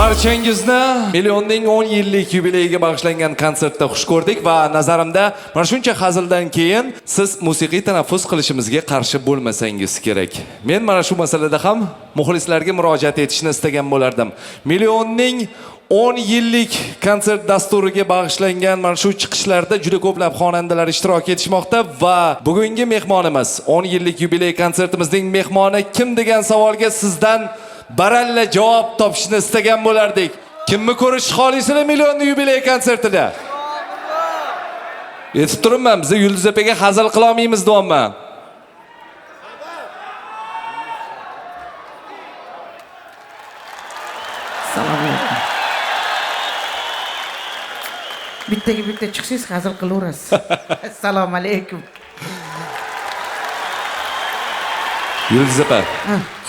Barchangizni Millionning 10 yillik yubileyiga bag'ishlangan konsertda xush ko'rdik va nazarimda mana shuncha hazildan keyin siz musiqiy tanaffus qilishimizga qarshi bo'lmasangiz kerak. Men mana shu masalada ham muxlislarga murojaat etishni istagan bo'lardim. Millionning 10 yillik konsert dasturiga bag'ishlangan mana shu chiqishlarda juda ko'plab xonandalar ishtirok etishmoqda va bugungi mehmonimiz 10 yillik yubiley konsertimizning mehmoni kim degan savolga sizdan baralla javob topishni istagan bo'lardik. Kimni ko'rish xolisini millionning yubiley konsertida? Yetib turibman, biz Yulduz opaga hazil qila olmaymiz deyapman. Salom alaykum. Bitta chiqsangiz hazil qilaverasiz. Assalomu alaykum. Yulduz opa,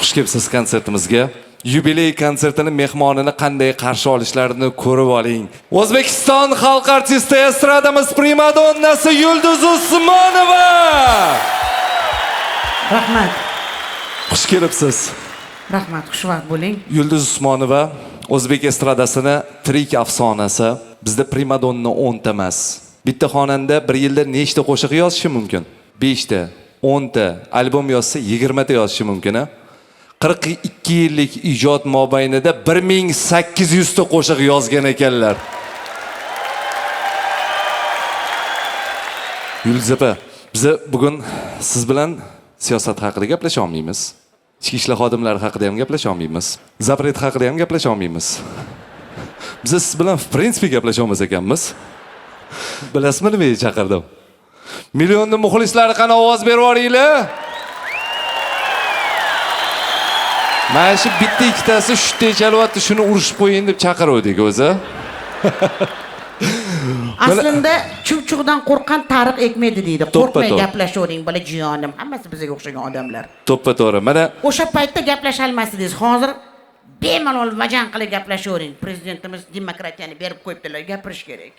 xush kelibsiz konsertimizga. Yubiley konsertini mehmonini qanday qarshi olishlarini ko'rib oling. O'zbekiston xalq artisti estradamiz primadonnasi Yulduz Usmonova. Rahmat. Xush kelibsiz. Rahmat, xushvaqt bo'ling. Yulduz Usmonova o'zbek estradasini tirik afsonasi. Bizda primadonna 10 ta emas. Bitta xonanda bir yilda nechta qo'shiq yozishi mumkin? 5 ta, 10 ta, albom yozsa 20 ta yozishi mumkin. 42 yillik ijod mobaynida 1800 ta qo'shiq yozgan ekanlar. Yulduz opa, biz bugun siz bilan siyosat haqida gaplasha olmaymiz. Ichki ishlar xodimlari haqida ham gaplasha olmaymiz. Zapret haqida ham gaplasha olmaymiz. Biz siz bilan в принципе gaplasha olmas ekanmiz. Bilasizmi nimaga chaqirdim? Millionli muxlislari qana ovoz berib yuboringlar. Mana shu bitta ikkitasi shunday chalyapti, shuni urishib qo'ying deb chaqiruvdik o'zi. Aslida chuvchuqdan qo'rqqan tariq ekmaydi deydi. Qo'rqmay gaplashavering bola jiyonim. Hammasi bizga o'xshagan odamlar. To'ppa-to'g'ri. Mana o'sha paytda gaplasha olmasdingiz. Hozir bemalol vajan qilib gaplashavering. Prezidentimiz demokratiyani berib qo'yibdilar, gapirish kerak.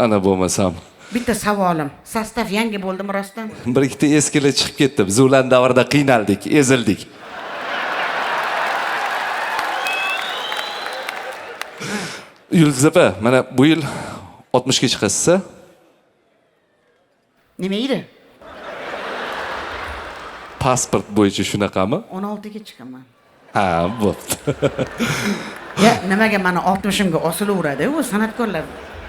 ana bo'lmasam. Bitta savolim. Sostav yangi bo'ldimi rostdan? Bir ikkita eskilar chiqib ketdi. Biz ular davrida qiynaldik, ezildik. Yulduz opa, mana bu yil 60 ga chiqasiz. Nima edi? Pasport bo'yicha shunaqami? 16 ga chiqaman. Ha, bo'pti. Ya, nimaga meni 60 ga osilaveradi? U san'atkorlar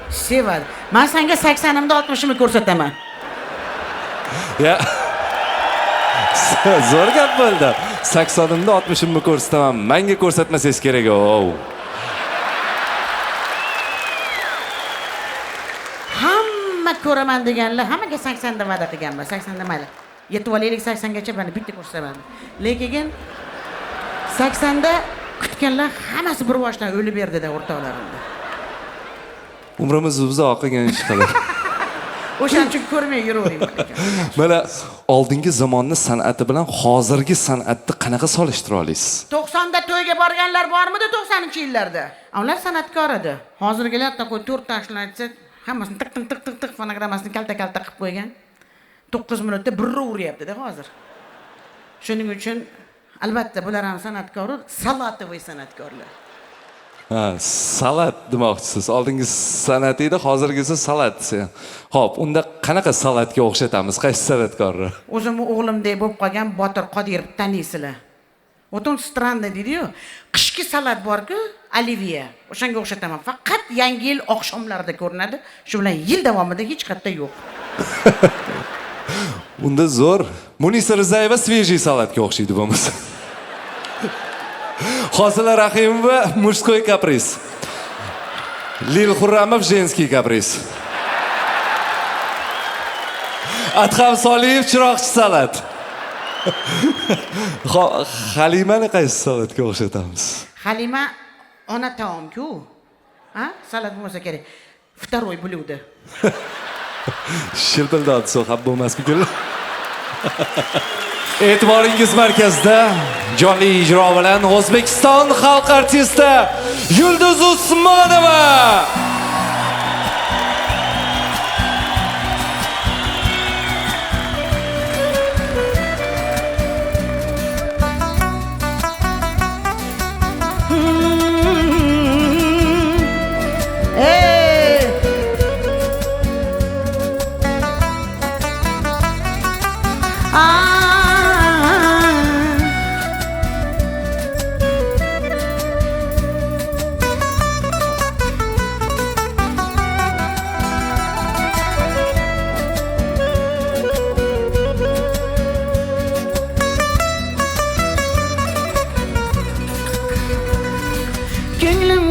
sevadi. Men senga 80 imda 60 imni ko'rsataman. Ya. Zo'r gap bo'ldi. 80 imda 60 imni ko'rsataman. Menga ko'rsatmasangiz kerak. Ko'raman deganlar hammaga 80 da va'da qilganman. 80 da mayli. Yetib olaylik 80 gacha bani bitta ko'rsaman. Lekin 80 da kutganlar hammasi bir boshdan o'lib berdi-da o'rtoqlarimda. Umrimiz uzoq qilgan ish qilib. O'shaning uchun ko'rmay yuravering. Mana oldingi zamonning san'ati bilan hozirgi san'atni qanaqa solishtira olasiz? 90 da to'yga borganlar bormidi 90-yillarda? Ular san'atkor edi. Hozirgilar qo'y 4 tashlar aytsa hammasini tiq fonogrammasini kalta-kalta qilib qo'ygan. 9 minutda birra uryapti-da hozir. Shuning uchun albatta bular ham san'atkor, salatovoy san'atkorlar. Ha, salat demoqchisiz. Oldingi san'at edi, hozirgisi salat. Xo'p, unda qanaqa salatga o'xshatamiz? Qaysi san'atkorni? O'zim o'g'limdek bo'lib qolgan Botir Qodirov taniysizlar. O'tin stranda deydi-yu, qishki salat bor-ku, Oliviya. O'shanga o'xshataman. Faqat yangi yil oqshomlarida ko'rinadi. Shu bilan yil davomida hech qayerda yo'q. Unda zo'r. Munisa Rizayeva svejiy salatga o'xshaydi bo'lmasa. Hosila Rahimova mujskoy kapris. Lil Xurramov женский kapris. Adham Soliyev chiroqchi salat. Halimani qaysi salatga o'xshatamiz? Halima ona taom-ku. Ha? Salat bo'lsa kerak. Второй блюдо. Shilpildod so'xab bo'lmas-ku. E'tiboringiz markazida jonli ijro bilan O'zbekiston xalq artisti Yulduz Usmonova.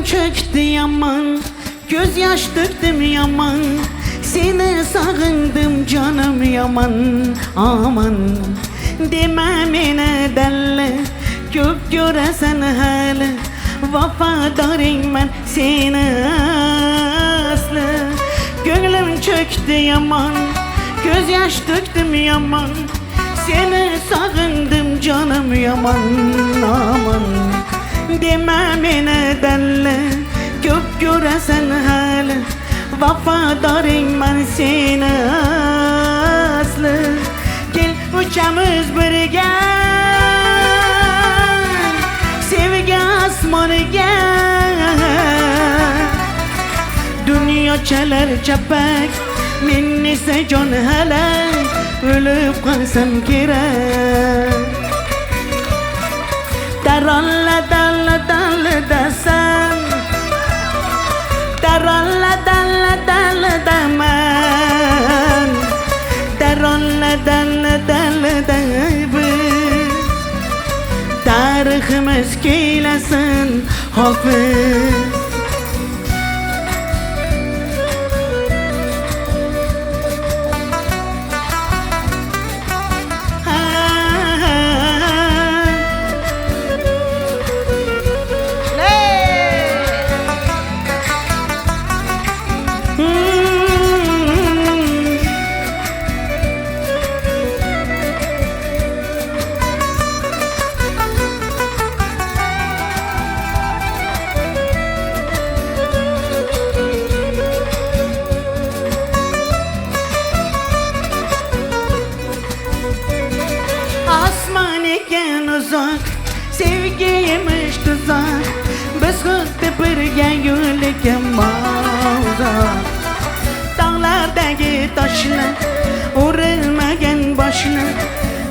çöktü yaman, göz yaş döktüm yaman. Seni sağındım canım yaman, aman. Deme mene delle, köp göresen hali. Vafadarım ben seni aslı. Gönlüm çöktü yaman, göz yaş döktüm yaman. Seni sağındım canım yaman, aman. Deme mene delle, köp göresen hali. Vafadarım ben seni aslı. Gel uçamız birge, sevgi asmanı gel. Dünya çalar çapak, men ise can helak. Ölüp kalsam gerek. Daralla dalla dalla desem, daralla dalla dalla demen, daralla dalla dalla demen. Tariximiz keylesin hafız. Uzak, sevgiymiş tuzak. Biz xuddi birga yo'liga mavzak. Dağlardagi toshlar, urilmagan boshlar.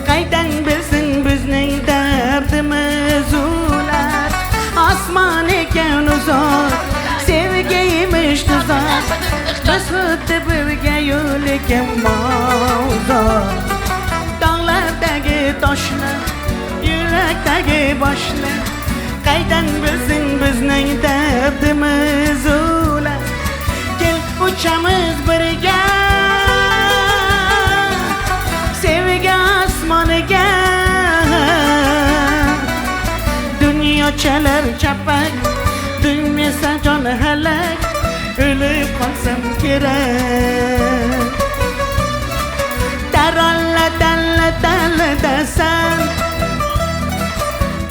Qaydan bilsin bizning dardimiz ular. Osmon ekan uzak, sevgiymiş tuzak. Biz xuddi birga yo'liga mavzak. Dağlardagi toshlar, yurakdagi boshlar. Qaydan bilsin bizning dardimiz ular. Gel uchamiz birga, sevgi osmoniga. Dunyo chalar chapak, dunmesa jon halak. O'lib qolsam kerak. Taralla dalla dalla desam,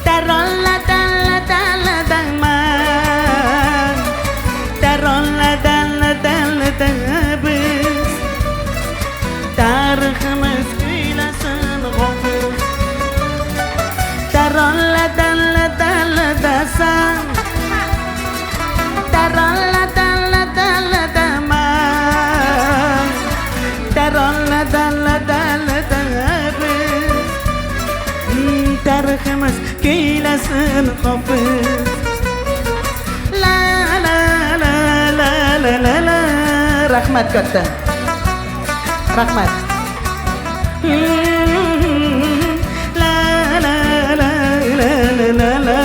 taralla dalla dalla deman, taralla dalla dalla debiz. Tariximiz kuylasin g'ofur. Taralla dalla dalla desam, taralla dalla dalla deman, taralla dalla dalla debiz. Tariximiz kuylasin hofız. La la la la la la la. Rahmat katta, rahmat. La la la la la la la.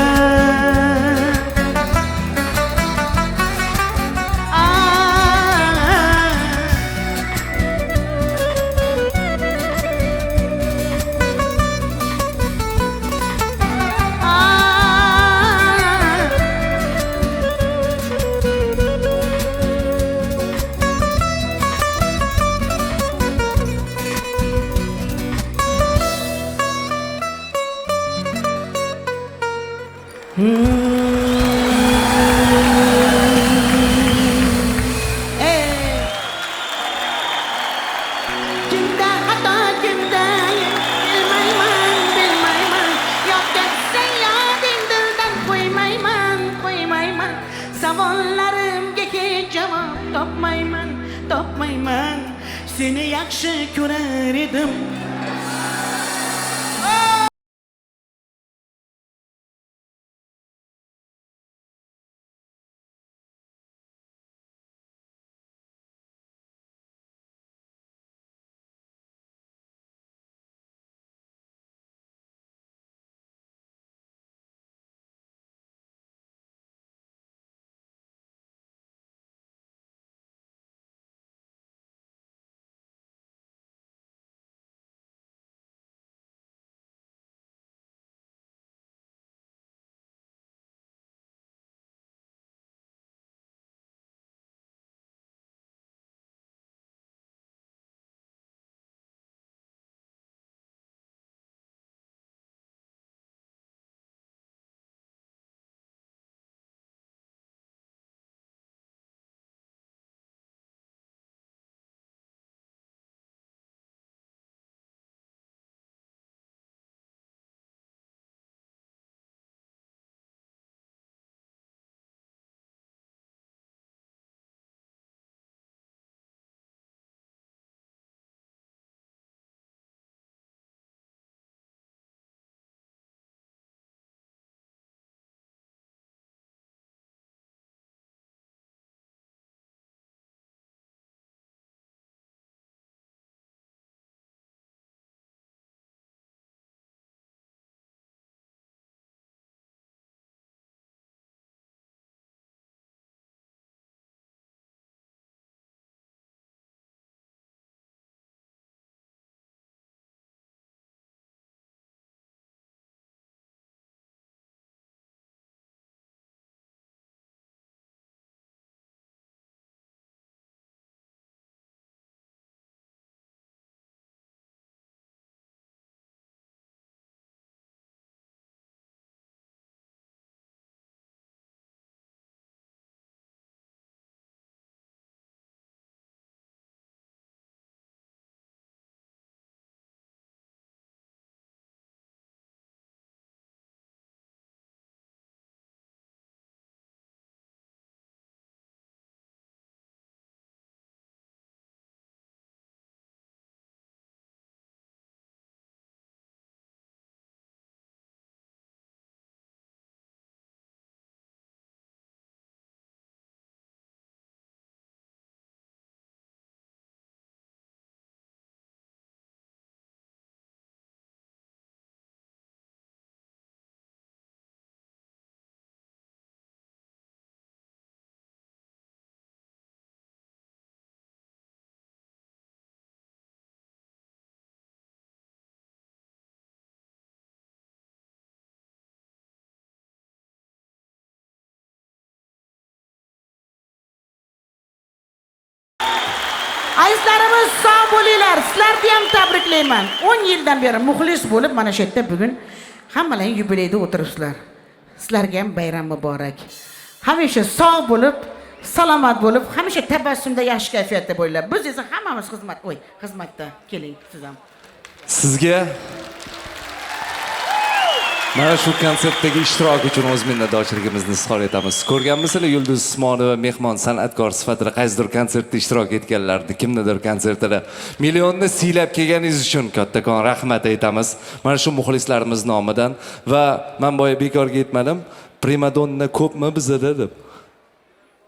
Kimda xato kimda bilmayman, bilmayman. Yo'q detsang yoding dildan qo'ymayman, qo'ymayman. Savollarimga hech javob topmayman, topmayman. Seni yaxshi ko'rar edim. Azizlarimiz sog' bo'linglar. Sizlarni ham tabriklayman. 10 yildan beri muxlis bo'lib mana shu yerda bugun hammalar yubileyda o'tiribsizlar. Sizlarga ham bayram muborak. Hamisha sog' bo'lib, salomat bo'lib, hamisha tabassumda, yaxshi kayfiyatda bo'linglar. Biz esa hammamiz xizmatda. Keling siz ham. Sizga mana shu konsertdagi ishtirok uchun o'z minnatdorchiligimizni izhor etamiz. Ko'rganmisizlar, Yulduz Usmonova mehmon san'atkor sifatida qaysidir konsertda ishtirok etganlarni, kimnidir konsertida millionni siylab kelganingiz uchun kattakon rahmat aytamiz. Mana shu muxlislarimiz nomidan va men boya bekorga aytmadim, primadonna ko'pmi bizda deb.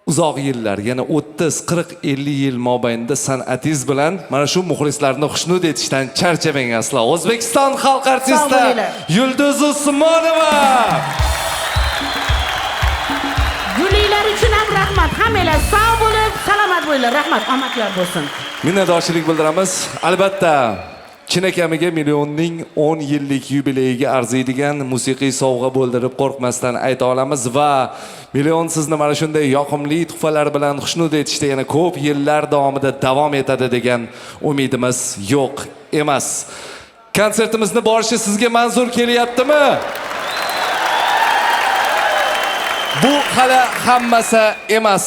Uzoq yillar, yana 30, 40, 50 yil mobaynida san'atingiz bilan mana shu muxlislarni xushnud etishdan charchamang aslo. O'zbekiston xalq artisti Yulduz Usmonova. Gulinglar uchun ham rahmat. Hammanglar sog' bo'lib, salomat bo'linglar. Rahmat, omadlar bo'lsin. Minnatdorchilik bildiramiz. Albatta, chinakamiga millionning 10 yillik yubileyiga arziydigan musiqiy sovg'a bo'ldirib qo'rqmasdan ayta olamiz va million sizni mana shunday yoqimli tuhfalar bilan xushnud etishda yana ko'p yillar davomida davom etadi degan umidimiz yo'q emas. Konsertimizni borishi sizga manzur kelyaptimi? Bu hali hammasi emas.